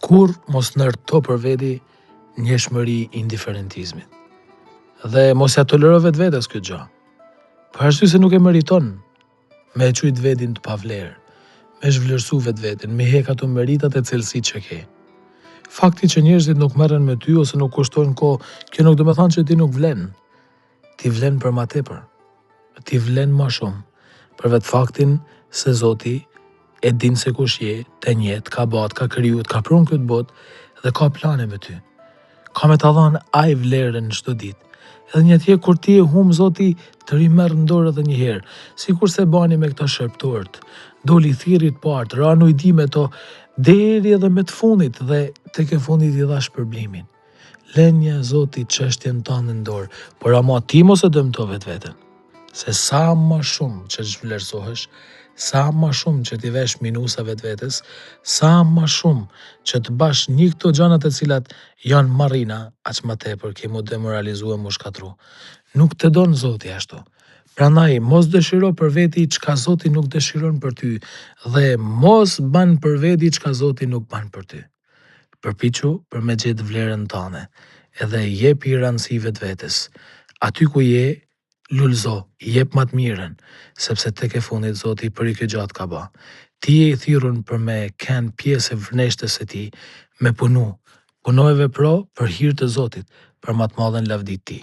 Kur mos ndërto për veti njëshmëri indiferentizmit. Dhe mos ja tolero vetvetes këtë gjë. Për arsye se nuk e meriton me e qujt vetin të pavlerë, me zhvlerësu vetvetin, me hek ato meritat e cilësitë që ke. Fakti që njerëzit nuk merren me ty ose nuk kushtojnë kohë, kjo nuk do të thonë që ti nuk vlen. Ti vlen për ma tepër. Ti vlen ma shumë për vetë faktin se Zoti e din se kush je, të njeh, ka bat, ka kriju, ka pron këtë botë dhe ka plane me ty. Ka me ta dhënë ai vlerën çdo ditë. Edhe një tjetër kur ti e humb, Zoti të rimerr në dorë edhe një herë, sikur se bani me këta shërptorët. Doli thirrri të parë, ranu i di me to deri edhe me të fundit dhe tek e fundit i dha shpërblimin. Lenja Zoti çështjen tënde në dorë, por ama ti mos e dëmto vetveten. Se sa më shumë që zhvlerësohesh, sa më shumë që ti vesh minusa vetvetes, sa më shumë që të bash një këto gjanat e cilat janë marrina, aq më tepër ke mu demoralizu e mu shkatru. Nuk të don Zoti ashtu. Prandaj mos dëshiro për veti çka Zoti nuk dëshiron për ty dhe mos ban për veti çka Zoti nuk ban për ty. Përpiqu për me gjetë vlerën tënde, edhe jepi rëndësi vetvetes. Aty ku je, lulzo, jep më të mirën, sepse tek e fundit Zoti për i këtë gjatë ka ba. Ti je i thirrur për me kenë pjesë e vërneshtës së tij, me punu. Puno e vepro për hir të Zotit, për më të madhen lavdit ti.